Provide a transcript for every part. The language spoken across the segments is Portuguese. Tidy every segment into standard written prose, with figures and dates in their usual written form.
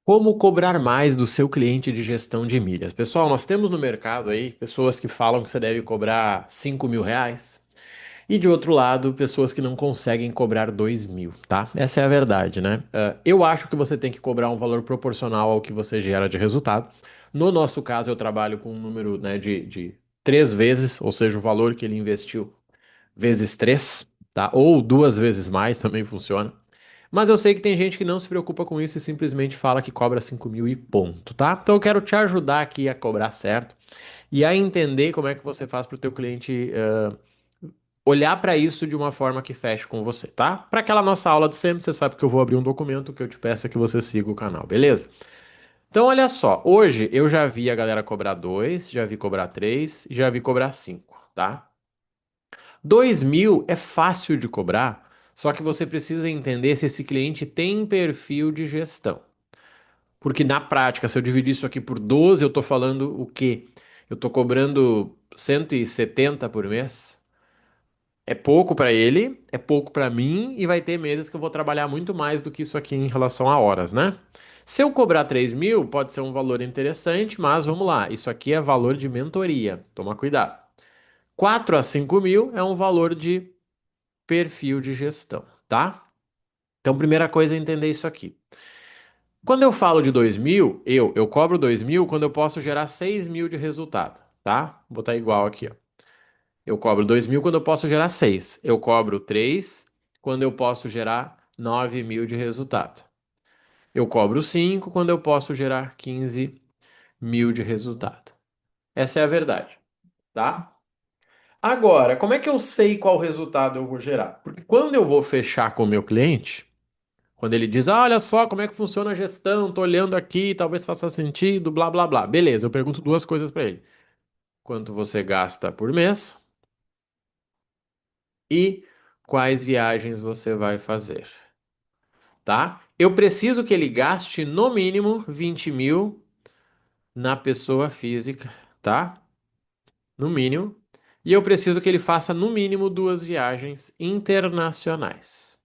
Como cobrar mais do seu cliente de gestão de milhas? Pessoal, nós temos no mercado aí pessoas que falam que você deve cobrar R$ 5.000 e de outro lado, pessoas que não conseguem cobrar 2.000, tá? Essa é a verdade, né? Eu acho que você tem que cobrar um valor proporcional ao que você gera de resultado. No nosso caso, eu trabalho com um número, né, de 3 vezes, ou seja, o valor que ele investiu vezes 3, tá? Ou 2 vezes mais também funciona. Mas eu sei que tem gente que não se preocupa com isso e simplesmente fala que cobra 5.000 e ponto, tá? Então eu quero te ajudar aqui a cobrar certo e a entender como é que você faz para o teu cliente olhar para isso de uma forma que feche com você, tá? Para aquela nossa aula de sempre, você sabe que eu vou abrir um documento que eu te peço é que você siga o canal, beleza? Então olha só, hoje eu já vi a galera cobrar 2, já vi cobrar 3, já vi cobrar 5, tá? 2.000 é fácil de cobrar, só que você precisa entender se esse cliente tem perfil de gestão. Porque na prática, se eu dividir isso aqui por 12, eu estou falando o quê? Eu estou cobrando 170 por mês. É pouco para ele, é pouco para mim e vai ter meses que eu vou trabalhar muito mais do que isso aqui em relação a horas, né? Se eu cobrar 3.000, pode ser um valor interessante, mas vamos lá, isso aqui é valor de mentoria, toma cuidado. 4 a 5.000 é um valor de perfil de gestão, tá? Então, primeira coisa é entender isso aqui. Quando eu falo de 2.000, eu cobro 2.000 quando eu posso gerar 6.000 de resultado, tá? Vou botar igual aqui, ó. Eu cobro 2.000 quando eu posso gerar 6. Eu cobro 3 quando eu posso gerar 9.000 de resultado. Eu cobro 5 quando eu posso gerar 15.000 de resultado. Essa é a verdade, tá? Agora, como é que eu sei qual resultado eu vou gerar? Porque quando eu vou fechar com o meu cliente, quando ele diz, ah, olha só como é que funciona a gestão, tô olhando aqui, talvez faça sentido, blá blá blá. Beleza, eu pergunto duas coisas para ele. Quanto você gasta por mês e quais viagens você vai fazer, tá? Eu preciso que ele gaste no mínimo 20.000 na pessoa física, tá? No mínimo. E eu preciso que ele faça no mínimo 2 viagens internacionais.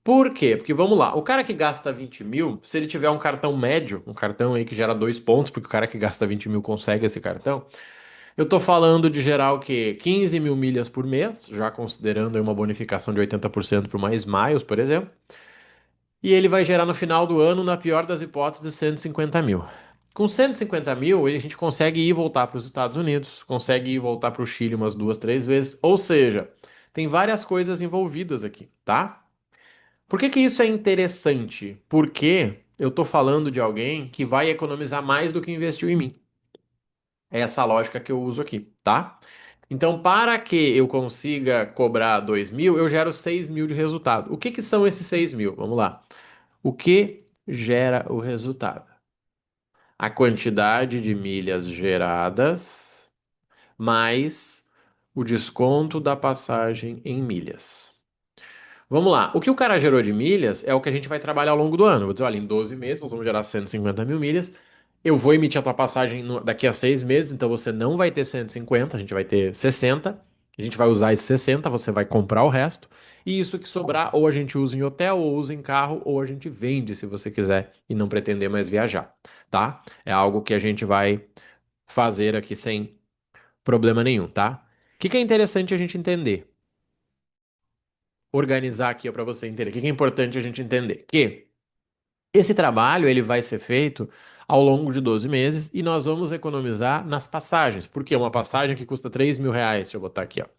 Por quê? Porque vamos lá, o cara que gasta 20.000, se ele tiver um cartão médio, um cartão aí que gera 2 pontos, porque o cara que gasta 20.000 consegue esse cartão, eu tô falando de gerar o quê? 15.000 milhas por mês, já considerando aí uma bonificação de 80% para mais miles, por exemplo, e ele vai gerar no final do ano, na pior das hipóteses, 150 mil. Com 150 mil, a gente consegue ir e voltar para os Estados Unidos, consegue ir e voltar para o Chile umas 2, 3 vezes, ou seja, tem várias coisas envolvidas aqui, tá? Por que que isso é interessante? Porque eu tô falando de alguém que vai economizar mais do que investiu em mim. É essa a lógica que eu uso aqui, tá? Então, para que eu consiga cobrar 2.000, eu gero 6.000 de resultado. O que que são esses 6.000? Vamos lá. O que gera o resultado? A quantidade de milhas geradas mais o desconto da passagem em milhas. Vamos lá. O que o cara gerou de milhas é o que a gente vai trabalhar ao longo do ano. Vou dizer, olha, em 12 meses nós vamos gerar 150 mil milhas. Eu vou emitir a tua passagem daqui a 6 meses, então você não vai ter 150, a gente vai ter 60. A gente vai usar esses 60, você vai comprar o resto. E isso que sobrar, ou a gente usa em hotel, ou usa em carro, ou a gente vende se você quiser e não pretender mais viajar, tá? É algo que a gente vai fazer aqui sem problema nenhum, tá? O que que é interessante a gente entender? Organizar aqui para você entender. O que que é importante a gente entender? Que esse trabalho ele vai ser feito ao longo de 12 meses e nós vamos economizar nas passagens. Porque uma passagem que custa R$ 3.000, deixa eu botar aqui, ó, R$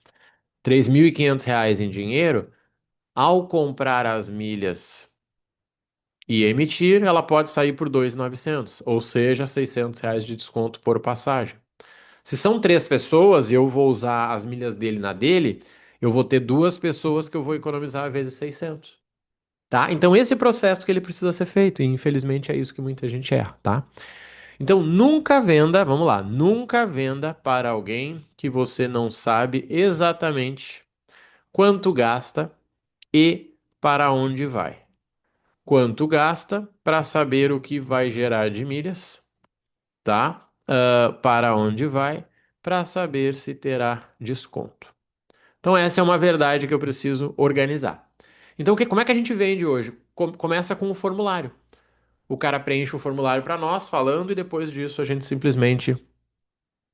3.500 em dinheiro, ao comprar as milhas e emitir, ela pode sair por 2.900, ou seja, R$ 600 de desconto por passagem. Se são 3 pessoas e eu vou usar as milhas dele na dele, eu vou ter 2 pessoas que eu vou economizar vezes 600. Tá? Então, esse processo que ele precisa ser feito, e infelizmente é isso que muita gente erra, tá? Então, nunca venda, vamos lá, nunca venda para alguém que você não sabe exatamente quanto gasta e para onde vai. Quanto gasta para saber o que vai gerar de milhas, tá? Para onde vai para saber se terá desconto. Então, essa é uma verdade que eu preciso organizar. Então, como é que a gente vende hoje? Começa com o formulário. O cara preenche o formulário para nós, falando, e depois disso a gente simplesmente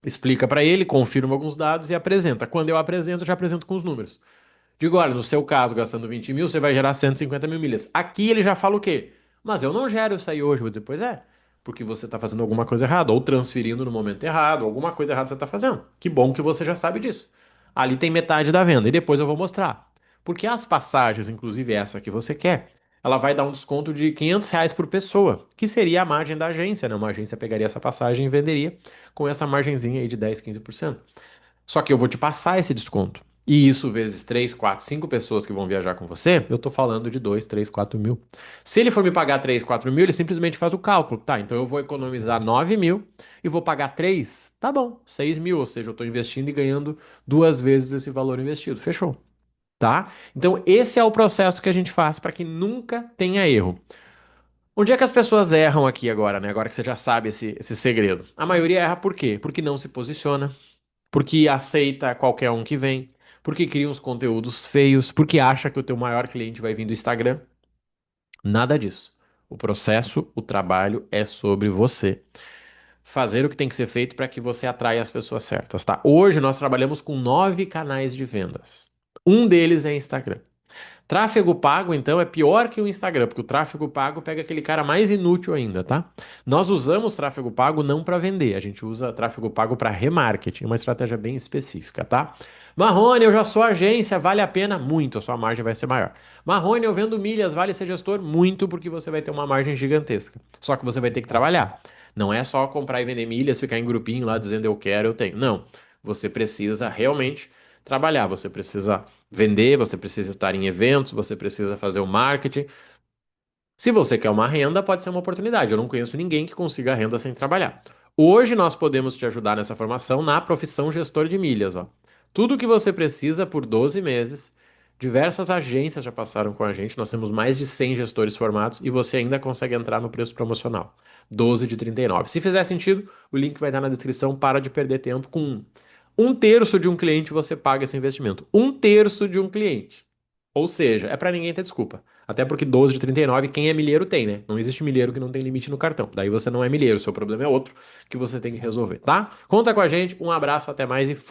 explica para ele, confirma alguns dados e apresenta. Quando eu apresento, eu já apresento com os números. Digo, olha, no seu caso, gastando 20 mil, você vai gerar 150 mil milhas. Aqui ele já fala o quê? Mas eu não gero isso aí hoje. Eu vou dizer, pois é, porque você está fazendo alguma coisa errada, ou transferindo no momento errado, alguma coisa errada você está fazendo. Que bom que você já sabe disso. Ali tem metade da venda, e depois eu vou mostrar. Porque as passagens, inclusive essa que você quer, ela vai dar um desconto de R$ 500 por pessoa, que seria a margem da agência, né? Uma agência pegaria essa passagem e venderia com essa margenzinha aí de 10, 15%. Só que eu vou te passar esse desconto. E isso vezes 3, 4, 5 pessoas que vão viajar com você, eu tô falando de 2, 3, 4 mil. Se ele for me pagar 3, 4 mil, ele simplesmente faz o cálculo. Tá, então eu vou economizar 9 mil e vou pagar 3. Tá bom, 6 mil. Ou seja, eu tô investindo e ganhando duas vezes esse valor investido. Fechou. Tá? Então esse é o processo que a gente faz para que nunca tenha erro. Onde é que as pessoas erram aqui agora, né? Agora que você já sabe esse segredo. A maioria erra por quê? Porque não se posiciona, porque aceita qualquer um que vem, porque cria uns conteúdos feios, porque acha que o teu maior cliente vai vir do Instagram. Nada disso. O processo, o trabalho é sobre você. Fazer o que tem que ser feito para que você atraia as pessoas certas, tá? Hoje nós trabalhamos com 9 canais de vendas. Um deles é Instagram. Tráfego pago, então, é pior que o Instagram, porque o tráfego pago pega aquele cara mais inútil ainda, tá? Nós usamos tráfego pago não para vender, a gente usa tráfego pago para remarketing, uma estratégia bem específica, tá? Marrone, eu já sou agência, vale a pena? Muito, a sua margem vai ser maior. Marrone, eu vendo milhas, vale ser gestor? Muito, porque você vai ter uma margem gigantesca. Só que você vai ter que trabalhar. Não é só comprar e vender milhas, ficar em grupinho lá dizendo eu quero, eu tenho. Não. Você precisa realmente trabalhar, você precisa vender, você precisa estar em eventos, você precisa fazer o marketing. Se você quer uma renda, pode ser uma oportunidade. Eu não conheço ninguém que consiga renda sem trabalhar. Hoje nós podemos te ajudar nessa formação na profissão gestor de milhas, ó. Tudo o que você precisa por 12 meses. Diversas agências já passaram com a gente, nós temos mais de 100 gestores formados e você ainda consegue entrar no preço promocional, 12 de 39. Se fizer sentido, o link vai dar na descrição. Para de perder tempo com um terço de um cliente você paga esse investimento. Um terço de um cliente. Ou seja, é para ninguém ter desculpa. Até porque 12 de 39, quem é milheiro tem, né? Não existe milheiro que não tem limite no cartão. Daí você não é milheiro, seu problema é outro que você tem que resolver, tá? Conta com a gente, um abraço, até mais e fui!